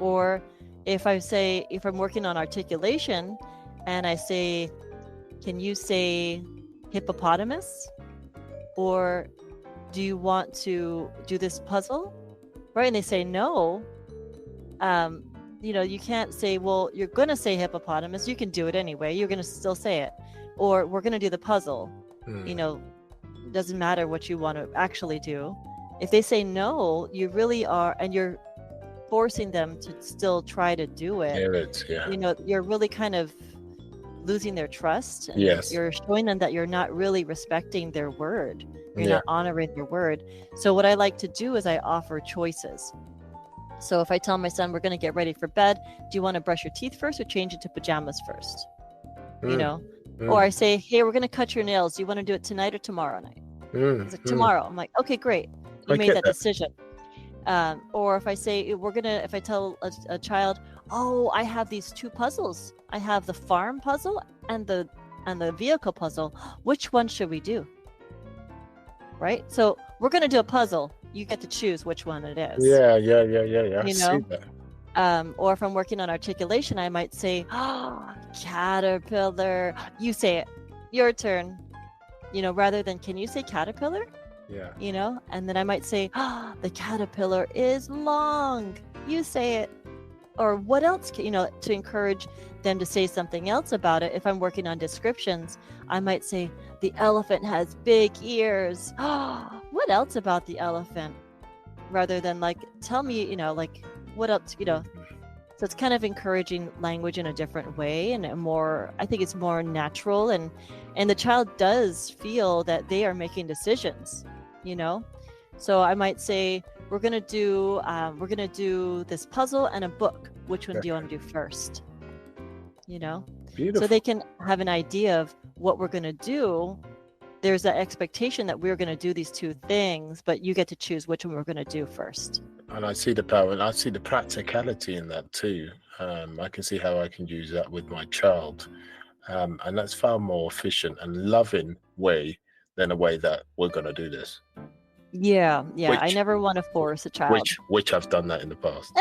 Or if I'm working on articulation and I say, can you say hippopotamus? Or do you want to do this puzzle? Right? And they say no. You know, you can't say, well, you're going to say hippopotamus. You can do it anyway. You're going to still say it. Or we're going to do the puzzle. You know, it doesn't matter what you want to actually do. If they say no, you really are, and you're forcing them to still try to do it. Yeah. You know, you're really kind of losing their trust. And you're showing them that you're not really respecting their word. You're not honoring their word. So what I like to do is I offer choices. So if I tell my son, we're going to get ready for bed, do you want to brush your teeth first or change into pajamas first? You know? Or I say, hey, we're going to cut your nails. Do you want to do it tonight or tomorrow night? He's like, tomorrow. I'm like, okay, great. You made that decision. Or if I say, if I tell a child, oh, I have these two puzzles. I have the farm puzzle and the vehicle puzzle. Which one should we do? Right? So we're going to do a puzzle. You get to choose which one it is. Yeah. You know? See that. Or if I'm working on articulation, I might say, oh, caterpillar. You say it. Your turn. You know, rather than, can you say caterpillar? Yeah. You know, and then I might say, oh, the caterpillar is long. You say it. Or what else, you know, to encourage them to say something else about it. If I'm working on descriptions, I might say, the elephant has big ears. Oh, what else about the elephant? Rather than like, tell me, you know, like, what else, you know. So it's kind of encouraging language in a different way, and I think it's more natural, and the child does feel that they are making decisions, you know. So I might say, we're gonna do this puzzle and a book. Which one do you want to do first? You know. Beautiful. So they can have an idea of what we're gonna do. There's that expectation that we're gonna do these two things, but you get to choose which one we're gonna do first. And I see the power, and I see the practicality in that too. I can see how I can use that with my child, and that's far more efficient and loving way than a way that we're going to do this. Yeah. I never want to force a child. Which I've done that in the past.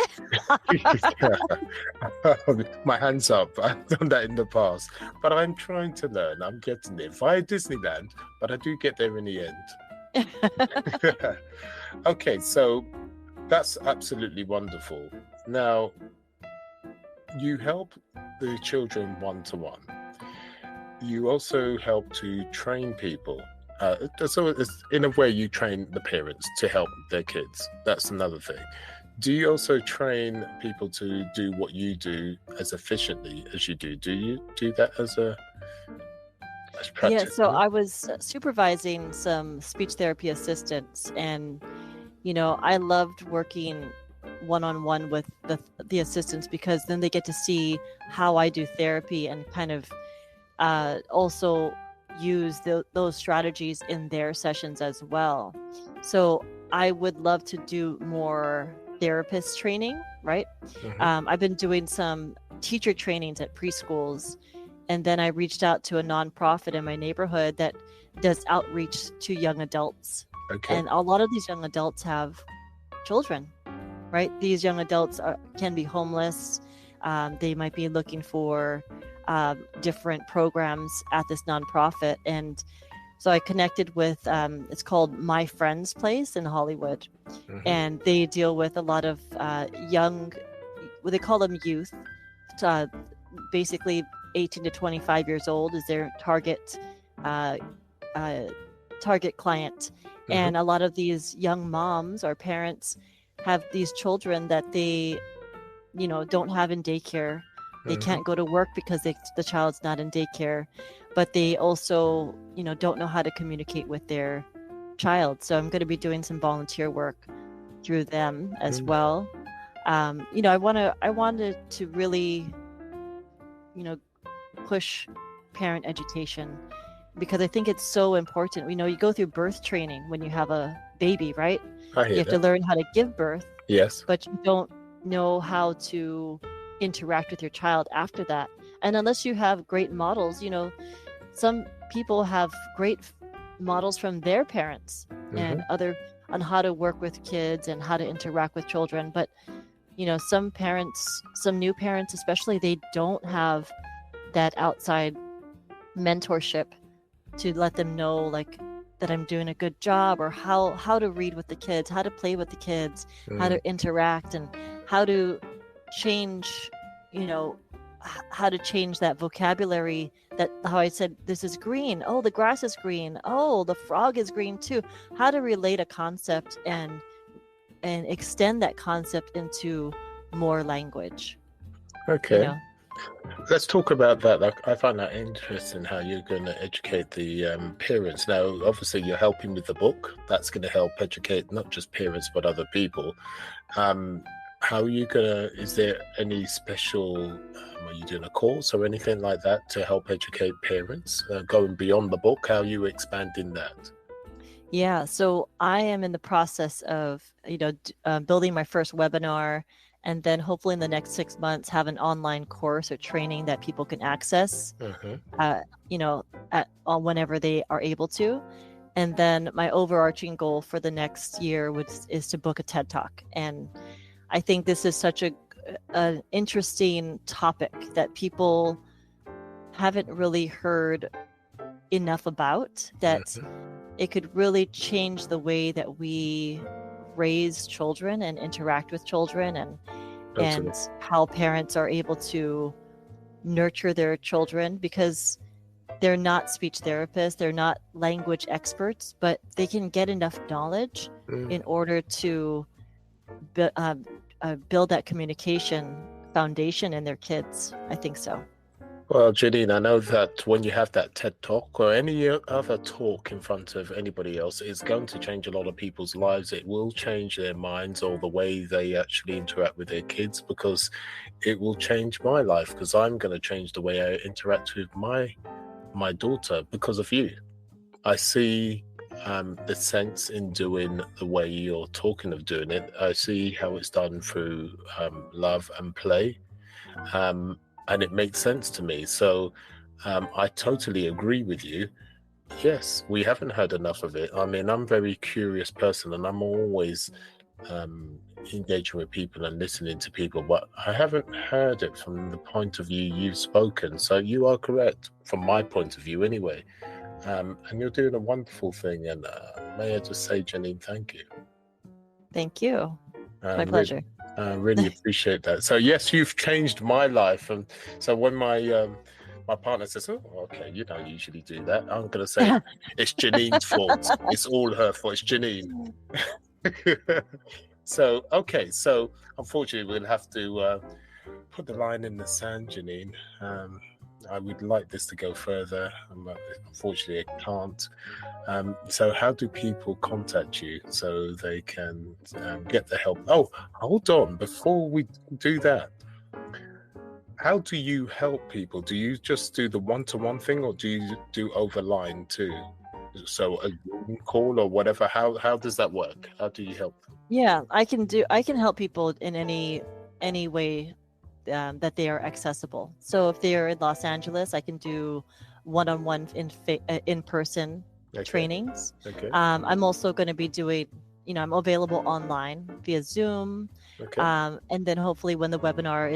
My hands up. I've done that in the past, but I'm trying to learn. I'm getting there via Disneyland, but I do get there in the end. Okay, so that's absolutely wonderful. Now, you help the children one-to-one. You also help to train people. So in a way, you train the parents to help their kids. That's another thing. Do you also train people to do what you do as efficiently as you do? Do you do that as practice? Yeah, so I was supervising some speech therapy assistants, and you know, I loved working one-on-one with the assistants, because then they get to see how I do therapy and kind of also use those strategies in their sessions as well. So I would love to do more therapist training, right? Mm-hmm. I've been doing some teacher trainings at preschools, and then I reached out to a nonprofit in my neighborhood that does outreach to young adults. Okay. And a lot of these young adults have children, right? These young adults can be homeless. They might be looking for different programs at this nonprofit. And so I connected with, it's called My Friend's Place in Hollywood. Mm-hmm. And they deal with a lot of young, what they call them youth, basically 18 to 25 years old is their target target client. And a lot of these young moms or parents have these children that they, don't have in daycare. They can't go to work because the child's not in daycare, but they also, don't know how to communicate with their child. So I'm going to be doing some volunteer work through them as well. I wanted to really, push parent education, because I think it's so important. You go through birth training when you have a baby, right? You have to learn how to give birth. Yes. But you don't know how to interact with your child after that. And unless you have great models, some people have great models from their parents and on how to work with kids and how to interact with children. But, some new parents especially, they don't have that outside mentorship to let them know, like, that I'm doing a good job, or how to read with the kids, how to play with the kids, how to interact, and how to change, how to change that vocabulary, that how I said, this is green. Oh, the grass is green. Oh, the frog is green too. How to relate a concept and extend that concept into more language. Okay. Let's talk about that. I find that interesting, how you're going to educate the parents. Now, obviously, you're helping with the book. That's going to help educate not just parents, but other people. How are you going to, is there any special, are you doing a course or anything like that to help educate parents? Going beyond the book, how are you expanding that? Yeah, so I am in the process of, building my first webinar, and then hopefully in the next 6 months have an online course or training that people can access, whenever they are able to. And then my overarching goal for the next year is to book a TED Talk. And I think this is such an interesting topic that people haven't really heard enough about, that it could really change the way that we raise children and interact with children, and how parents are able to nurture their children, because they're not speech therapists, they're not language experts, but they can get enough knowledge in order to build that communication foundation in their kids. I think so. Well, Jeaneen, I know that when you have that TED Talk or any other talk in front of anybody else, it's going to change a lot of people's lives. It will change their minds or the way they actually interact with their kids, because it will change my life, because I'm going to change the way I interact with my daughter because of you. I see the sense in doing the way you're talking of doing it. I see how it's done through love and play. And it makes sense to me. So I totally agree with you. Yes, we haven't heard enough of it. I mean, I'm a very curious person, and I'm always engaging with people and listening to people, but I haven't heard it from the point of view you've spoken. So you are correct from my point of view anyway. And you're doing a wonderful thing. And may I just say, Jeaneen, thank you. Thank you. My pleasure. I really appreciate that. So yes, you've changed my life. And so when my partner says, "Oh, okay, you don't usually do that," I'm going to say, "It's Jeaneen's fault. It's all her fault. It's Jeaneen." So unfortunately, we'll have to put the line in the sand, Jeaneen. I would like this to go further. Unfortunately, I can't. So how do people contact you so they can get the help? Oh, hold on. Before we do that, how do you help people? Do you just do the one-to-one thing, or do you do over line too? So a Zoom call or whatever. How does that work? How do you help them? Yeah, I can help people in any way that they are accessible. So if they're in Los Angeles, I can do one-on-one in-person trainings. Okay. I'm also going to be doing, I'm available online via Zoom. Okay. And then hopefully when the webinar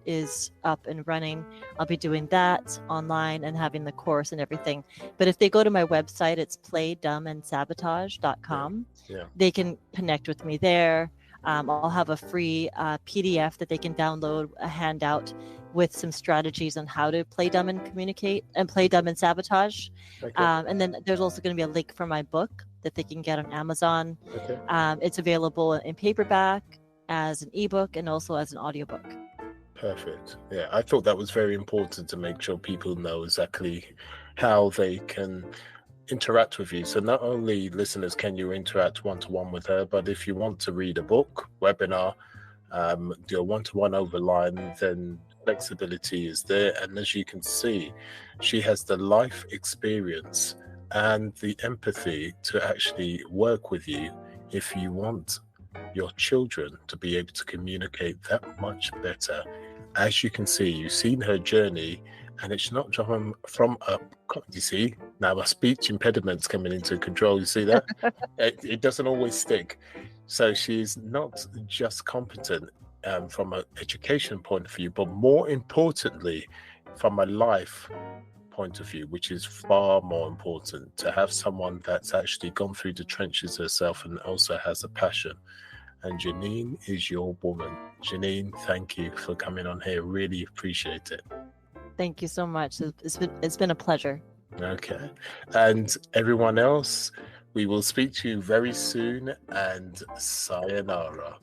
is up and running, I'll be doing that online and having the course and everything. But if they go to my website, it's playdumbandsabotage.com. Yeah. They can connect with me there. I'll have a free PDF that they can download, a handout with some strategies on how to play dumb and communicate and play dumb and sabotage. Okay. And then there's also going to be a link for my book that they can get on Amazon. Okay. It's available in paperback, as an ebook, and also as an audiobook. Perfect. Yeah, I thought that was very important to make sure people know exactly how they can interact with you. So not only, listeners, can you interact one-to-one with her, but if you want to read a book, webinar, do a one-to-one over line, then flexibility is there. And as you can see, she has the life experience and the empathy to actually work with you if you want your children to be able to communicate that much better. As you can see, you've seen her journey, and it's not from up. You see, now my speech impediment's coming into control. You see that? It doesn't always stick. So she's not just competent from an education point of view, but more importantly, from a life point of view, which is far more important, to have someone that's actually gone through the trenches herself and also has a passion. And Jeaneen is your woman. Jeaneen, thank you for coming on here. Really appreciate it. Thank you so much. It's been a pleasure. Okay. And everyone else, we will speak to you very soon, and sayonara.